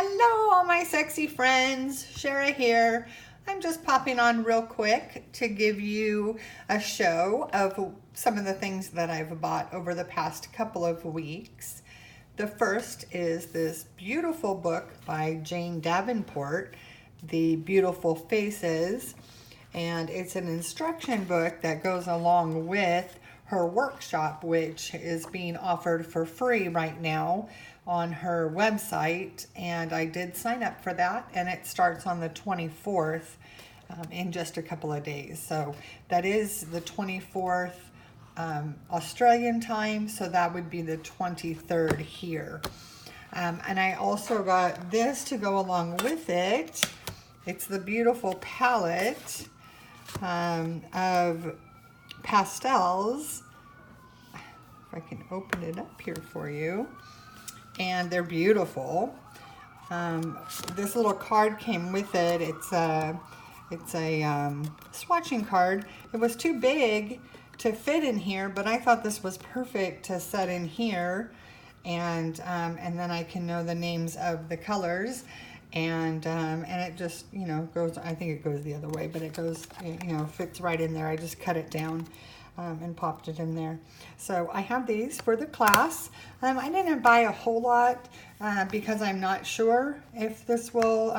Hello, all my sexy friends. Shara here. I'm just popping on real quick to give you a show of some of the things that I've bought over the past couple of weeks. The first is this beautiful book by Jane Davenport, The Beautiful Faces, and it's an instruction book that goes along with her workshop, which is being offered for free right now on her website, and I did sign up for that, and it starts on the 24th in just a couple of days. So that is the 24th Australian time, so that would be the 23rd here. And I also got this to go along with it. It's the beautiful palette of pastels. If I can open it up here for you. And they're beautiful. This little card came with it. It's a swatching card. It was too big to fit in here, but I thought this was perfect to set in here, and then I can know the names of the colors, and it just goes. I think it goes the other way, but it goes fits right in there. I just cut it down. And popped it in there. So I have these for the class. I didn't buy a whole lot because I'm not sure if this will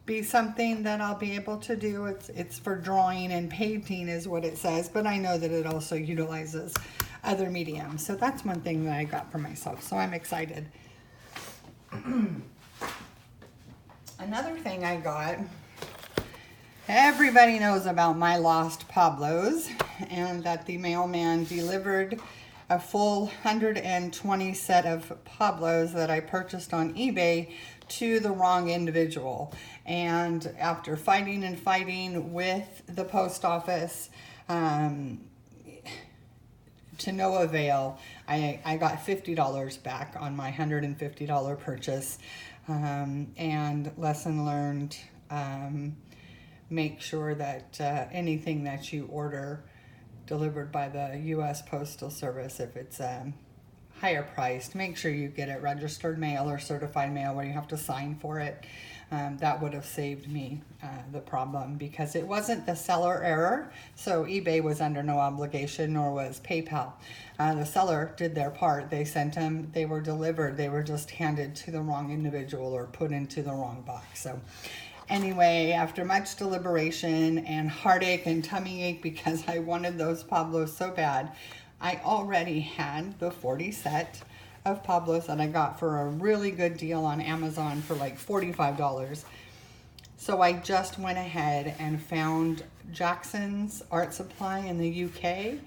be something that I'll be able to do. It's for drawing and painting is what it says, but I know that it also utilizes other mediums. So that's one thing that I got for myself. So I'm excited. Another thing I got, everybody knows about my lost Pablos, and that the mailman delivered a full 120 set of Pablos that I purchased on eBay to the wrong individual. And after fighting and fighting with the post office, to no avail, I got $50 back on my $150 purchase. And lesson learned, make sure that anything that you order delivered by the U.S. Postal Service, if it's higher priced, make sure you get it registered mail or certified mail where you have to sign for it. That would have saved me the problem, because it wasn't the seller error, so eBay was under no obligation, nor was PayPal. The seller did their part. They sent them, they were delivered, they were just handed to the wrong individual or put into the wrong box. So anyway, after much deliberation and heartache and tummy ache because I wanted those Pablos so bad, I already had the 40 set of Pablos that I got for a really good deal on Amazon for like $45. So I just went ahead and found Jackson's Art Supply in the UK.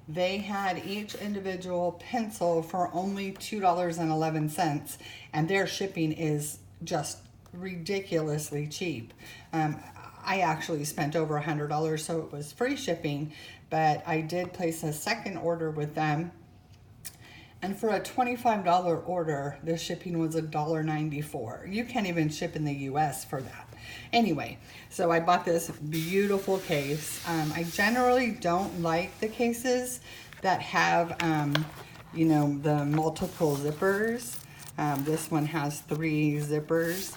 They had each individual pencil for only $2.11, and their shipping is just ridiculously cheap. I actually spent over $100, so it was free shipping, but I did place a second order with them, and for a $25 order, the shipping was $1.94. You can't even ship in the US for that. Anyway, so I bought this beautiful case. I generally don't like the cases that have the multiple zippers. This one has 3 zippers.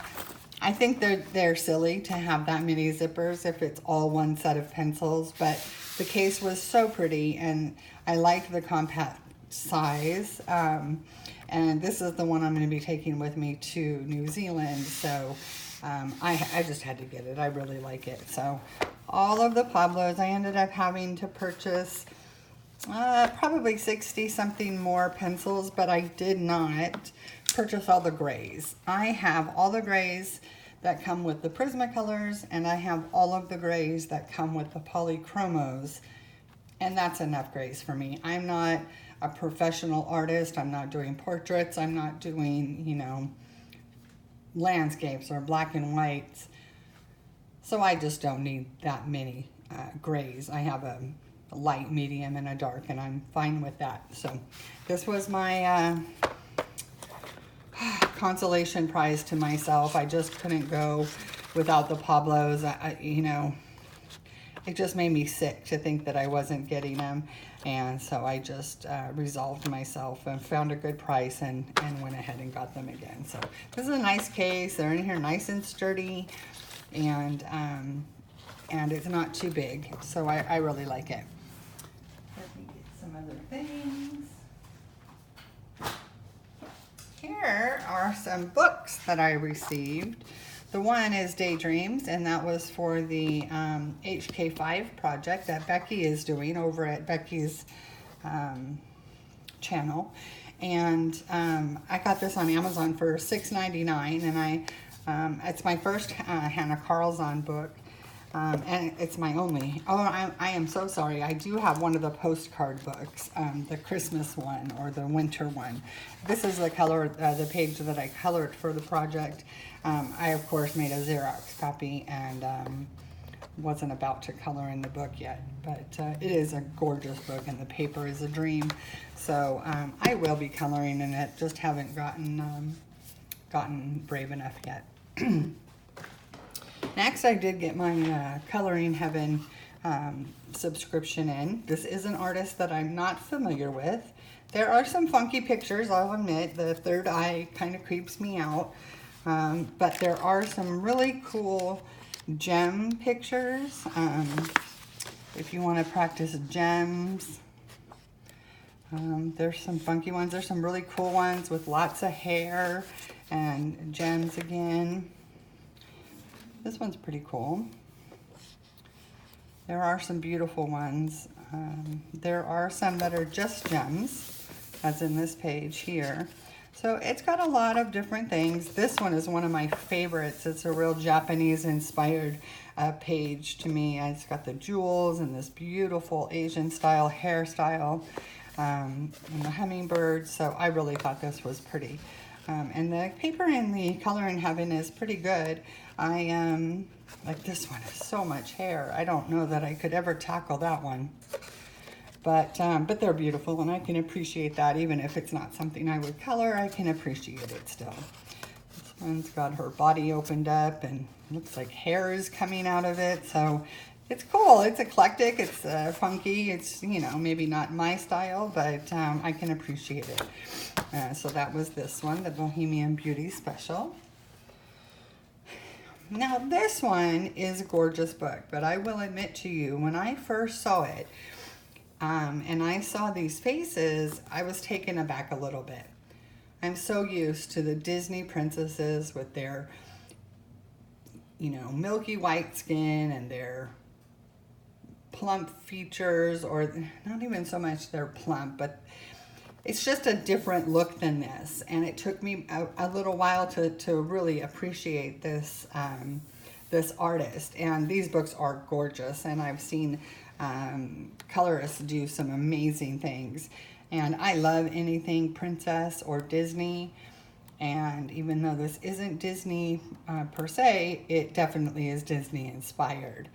I think they're silly to have that many zippers if it's all one set of pencils, but the case was so pretty, and I like the compact size. And this is the one I'm going to be taking with me to New Zealand, so I just had to get it. I really like it. So all of the Pablos, I ended up having to purchase probably 60 something more pencils, but I did not purchase all the grays. I have all the grays that come with the Prismacolors, and I have all of the grays that come with the polychromos, and that's enough grays for me. I'm not a professional artist. I'm not doing portraits. I'm not doing, landscapes or black and whites. So I just don't need that many grays. I have a light, medium, and a dark, and I'm fine with that. So this was my consolation prize to myself. I just couldn't go without the Pablos. it just made me sick to think that I wasn't getting them. And so I just resolved myself and found a good price and went ahead and got them again. So this is a nice case. They're in here nice and sturdy, and it's not too big. So I really like it. Let me get some other things. Here are some books that I received. The one is Daydreams, and that was for the HK5 project that Becky is doing over at Becky's channel. And I got this on Amazon for $6.99, and it's my first Hannah Carlzon book. And it's my only. Oh, I am so sorry. I do have one of the postcard books, the Christmas one or the winter one. This is the color, the page that I colored for the project. I, of course, made a Xerox copy and wasn't about to color in the book yet. But it is a gorgeous book, and the paper is a dream. So I will be coloring in it. Just haven't gotten brave enough yet. Next, I did get my Coloring Heaven subscription in. This is an artist that I'm not familiar with. There are some funky pictures, I'll admit. The third eye kind of creeps me out. But there are some really cool gem pictures. If you want to practice gems, there's some funky ones. There's some really cool ones with lots of hair and gems again. This one's pretty cool. There are some beautiful ones. There are some that are just gems, as in this page here. So it's got a lot of different things. This one is one of my favorites. It's a real Japanese-inspired page to me. It's got the jewels and this beautiful Asian-style hairstyle and the hummingbird. So I really thought this was pretty. And the paper in the Coloring Heaven is pretty good. Like this one has so much hair. I don't know that I could ever tackle that one. But they're beautiful, and I can appreciate that. Even if it's not something I would color, I can appreciate it still. This one's got her body opened up, and looks like hair is coming out of it. So it's cool. It's eclectic. It's funky. It's, you know, maybe not my style, but I can appreciate it. So that was this one, the Bohemian Beauty Special. Now this one is a gorgeous book, but I will admit to you, when I first saw it, and I saw these faces, I was taken aback a little bit. I'm so used to the Disney princesses with their, you know, milky white skin and their plump features, or not even so much they're plump, but it's just a different look than this. And it took me a little while to really appreciate this, this artist. And these books are gorgeous, and I've seen colorists do some amazing things. And I love anything princess or Disney. And even though this isn't Disney per se, it definitely is Disney inspired.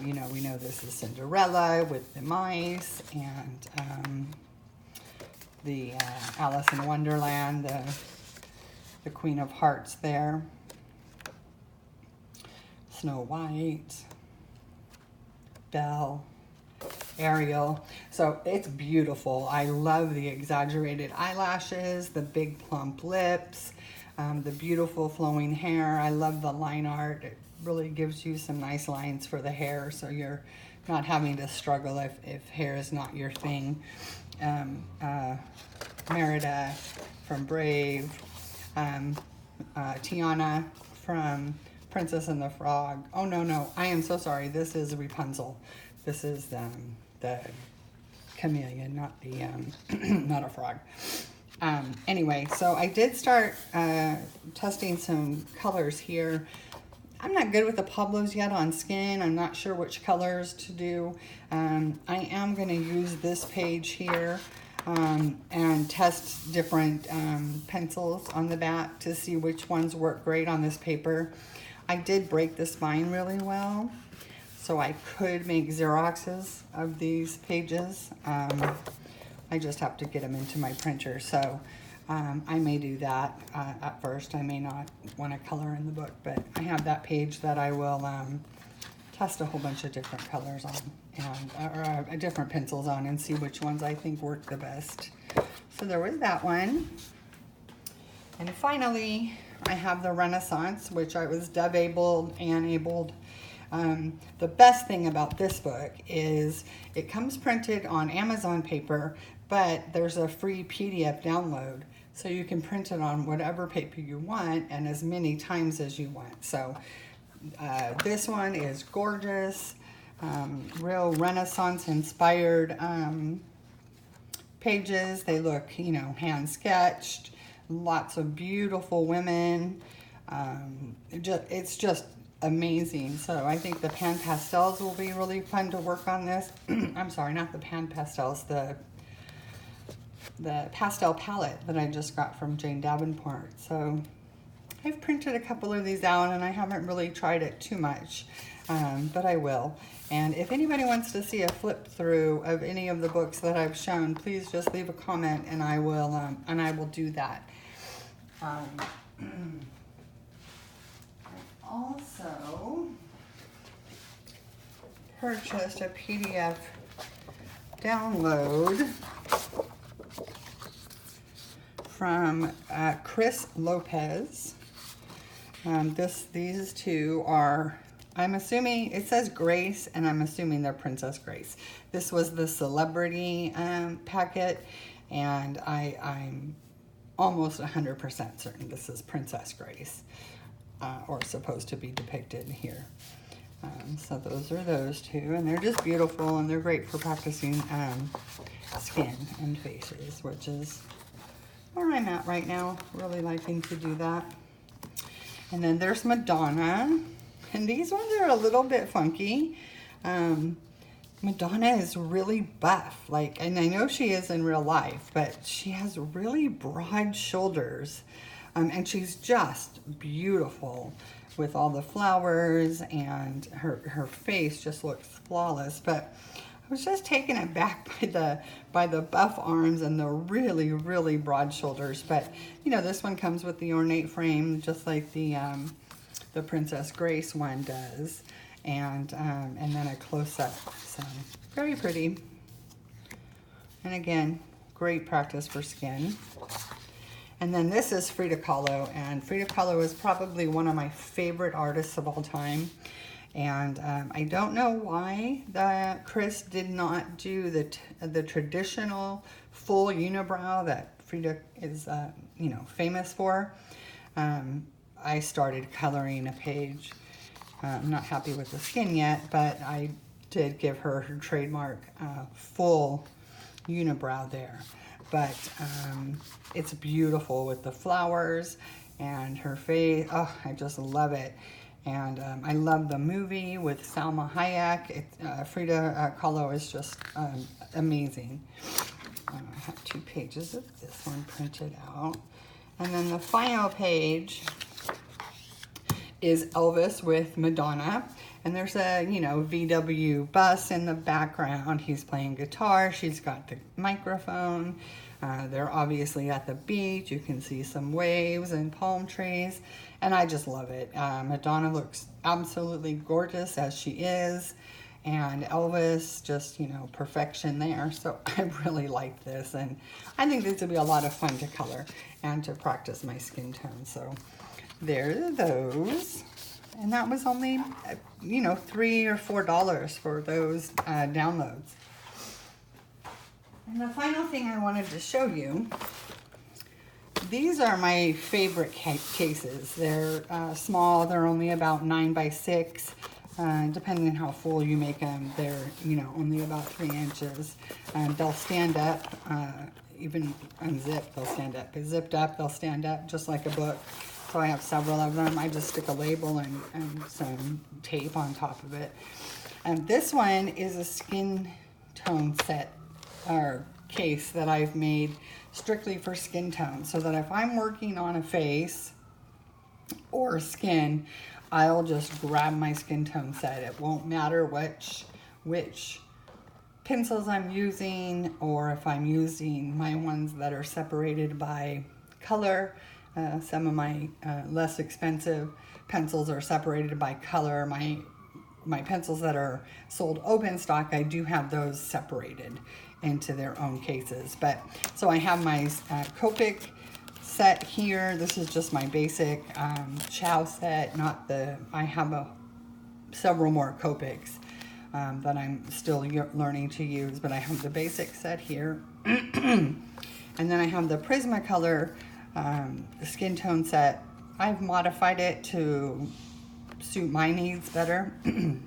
You know, we know this is Cinderella with the mice, and the Alice in Wonderland, the Queen of Hearts there, Snow White, Belle, Ariel. So it's beautiful. I love the exaggerated eyelashes, the big plump lips, the beautiful flowing hair. I love the line art. It really gives you some nice lines for the hair, so you're not having to struggle if hair is not your thing. Merida from Brave, Tiana from Princess and the Frog. Oh, no, I am so sorry. This is Rapunzel. This is the chameleon, not the not a frog. Anyway, so I did start testing some colors here. I'm not good with the Pablos yet on skin. I'm not sure which colors to do. I am going to use this page here and test different pencils on the back to see which ones work great on this paper. I did break the spine really well, so I could make Xeroxes of these pages. I just have to get them into my printer, so I may do that at first. I may not want to color in the book, but I have that page that I will test a whole bunch of different colors on and or different pencils on and see which ones I think work the best. So there was that one. And finally, I have the Renaissance, which I was dove-abled and abled. The best thing about this book is it comes printed on Amazon paper, but there's a free PDF download. So you can print it on whatever paper you want and as many times as you want. So this one is gorgeous, real Renaissance inspired pages. They look, you know, hand sketched, lots of beautiful women. It's just amazing. So I think the pan pastels will be really fun to work on this. I'm sorry, not the pan pastels, the pastel palette that I just got from Jane Davenport. So I've printed a couple of these out and I haven't really tried it too much, but I will. And if anybody wants to see a flip through of any of the books that I've shown, please just leave a comment and I will do that. I also purchased a PDF download from Cris Lopez. These two are, I'm assuming, it says Grace, and I'm assuming they're Princess Grace. This was the celebrity packet, and I'm almost 100% certain this is Princess Grace, or supposed to be depicted here. So those are those two, and they're just beautiful, and they're great for practicing skin and faces, which is where I'm at right now, really liking to do that. And then there's Madonna, and these ones are a little bit funky. Madonna is really buff, like, and I know she is in real life, but she has really broad shoulders, and she's just beautiful with all the flowers, and her face just looks flawless. But I was just taken aback by the buff arms and the really, really broad shoulders. But you know, this one comes with the ornate frame, just like the Princess Grace one does, and then a close-up. So very pretty. And again, great practice for skin. And then this is Frida Kahlo, and Frida Kahlo is probably one of my favorite artists of all time. And I don't know why Cris did not do the traditional full unibrow that Frida is, you know, famous for. I started coloring a page. I'm not happy with the skin yet, but I did give her her trademark full unibrow there. But it's beautiful with the flowers and her face. Oh, I just love it. And I love the movie with Salma Hayek. Frida Kahlo is just amazing. I have 2 pages of this one printed out. And then the final page is Elvis with Madonna. And there's a, you know, VW bus in the background. He's playing guitar. She's got the microphone. They're obviously at the beach. You can see some waves and palm trees. And I just love it. Madonna looks absolutely gorgeous as she is. And Elvis, just, you know, perfection there. So I really like this. And I think this would be a lot of fun to color and to practice my skin tone. So there are those. And that was only, you know, $3 or $4 for those downloads. And the final thing I wanted to show you, these are my favorite cases. They're small, they're only about 9 by 6. Depending on how full you make them, they're, you know, only about 3 inches. They'll stand up, even unzipped, they'll stand up. Zipped up, they'll stand up just like a book. So I have several of them. I just stick a label and some tape on top of it. And this one is a skin tone set or case that I've made strictly for skin tone, so that if I'm working on a face or skin, I'll just grab my skin tone set. It won't matter which pencils I'm using, or if I'm using my ones that are separated by color. Some of my less expensive pencils are separated by color. My my pencils that are sold open stock, I do have those separated into their own cases. But so I have my Copic set here. This is just my basic Chow set, not the, I have several more Copics that I'm still learning to use, but I have the basic set here. And then I have the Prismacolor skin tone set. I've modified it to suit my needs better. And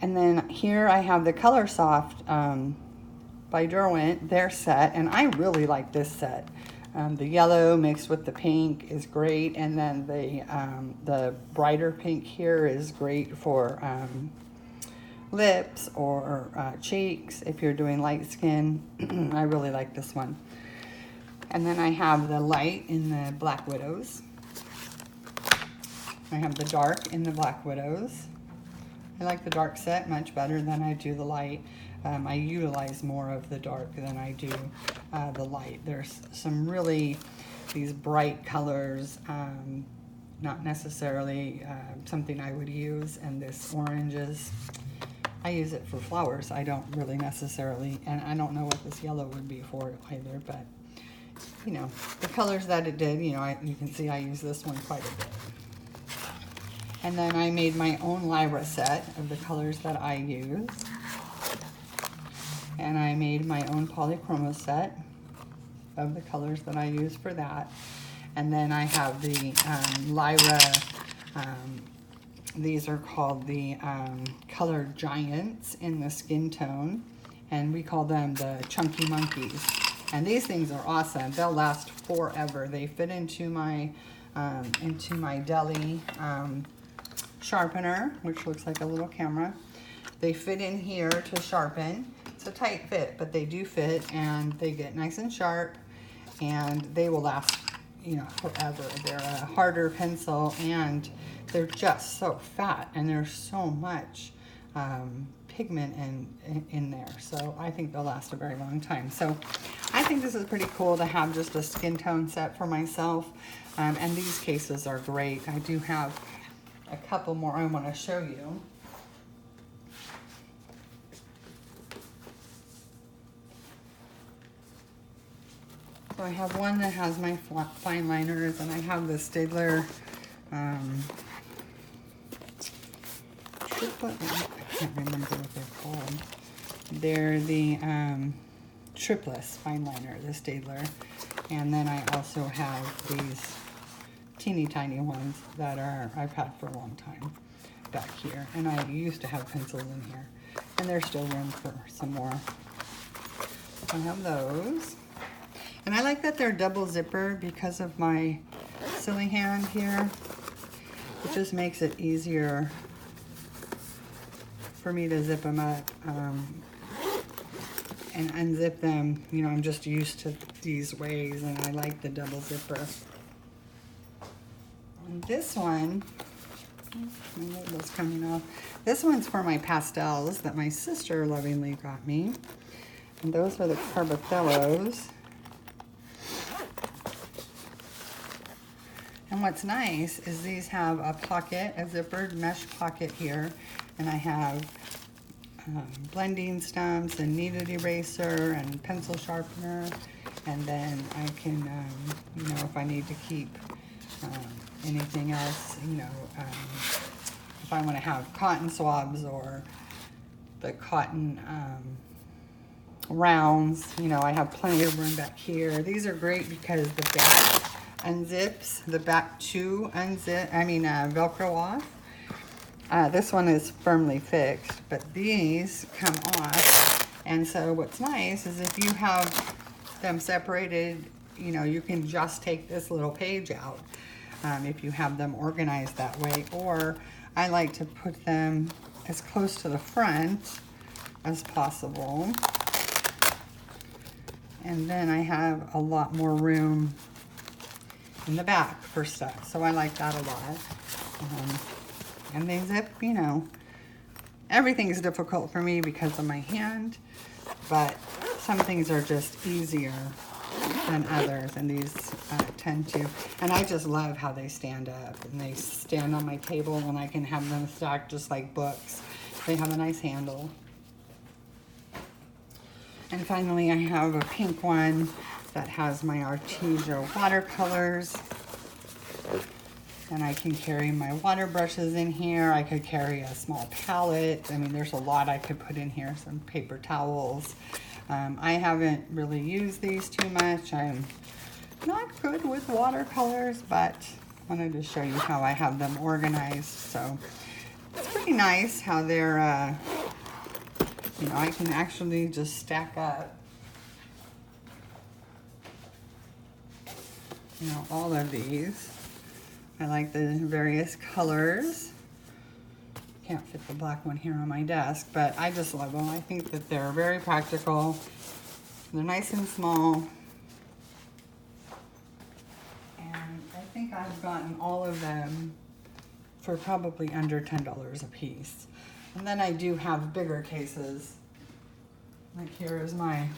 then here I have the Color Soft by Derwent, their set, and I really like this set. The yellow mixed with the pink is great, and then the brighter pink here is great for lips or cheeks if you're doing light skin. I really like this one. And then I have the light in the Black Widows. I have the dark in the Black Widows. I like the dark set much better than I do the light. I utilize more of the dark than I do the light. There's some really, these bright colors, not necessarily something I would use, and this orange is, I use it for flowers. I don't really necessarily, and I don't know what this yellow would be for either, but you know, the colors that it did, you know, you can see I use this one quite a bit. And then I made my own Lyra set of the colors that I use. And I made my own polychroma set of the colors that I use for that. And then I have the Lyra, these are called the Color Giants in the skin tone. And we call them the Chunky Monkeys. And these things are awesome. They'll last forever. They fit into my deli sharpener, which looks like a little camera. They fit in here to sharpen. It's a tight fit, but they do fit, and they get nice and sharp, and they will last, you know, forever. They're a harder pencil, and they're just so fat, and there's so much pigment in there. So I think they'll last a very long time. So I think this is pretty cool to have just a skin tone set for myself. And these cases are great. I do have a couple more I want to show you. So I have one that has my fine liners, and I have the Staedtler triplet. I can't remember what they're called. They're the tripless fine liner, the Staedtler. And then I also have these teeny tiny ones that I've had for a long time back here. And I used to have pencils in here. And there's still room for some more. I have those. And I like that they're double zipper because of my silly hand here. It just makes it easier for me to zip them up and unzip them. You know, I'm just used to these ways, and I like the double zipper. And this one, my label's coming off. This one's for my pastels that my sister lovingly got me. And those are the Carbothellos. And what's nice is these have a pocket, a zippered mesh pocket here. And I have blending stumps and kneaded eraser and pencil sharpener. And then I can, you know, if I need to keep anything else, you know, if I want to have cotton swabs or the cotton rounds, you know, I have plenty of room back here. These are great because the back unzips, the back two unzip, Velcro off. This one is firmly fixed, but these come off. And so what's nice is if you have them separated, you know, you can just take this little page out if you have them organized that way. Or I like to put them as close to the front as possible. And then I have a lot more room in the back for stuff. So I like that a lot. And they zip, you know, everything is difficult for me because of my hand, but some things are just easier than others, and these tend to, and I just love how they stand up and they stand on my table, and I can have them stacked just like books. They have a nice handle. And finally, I have a pink one that has my Artesia watercolors. And I can carry my water brushes in here. I could carry a small palette. I mean, there's a lot I could put in here. Some paper towels. I haven't really used these too much. I'm not good with watercolors, but wanted to show you how I have them organized. So it's pretty nice how they're, you know, I can actually just stack up, you know, all of these. I like the various colors. Can't fit the black one here on my desk, but I just love them. I think that they're very practical. They're nice and small. And I think I've gotten all of them for probably under $10 a piece. And then I do have bigger cases. Like here is my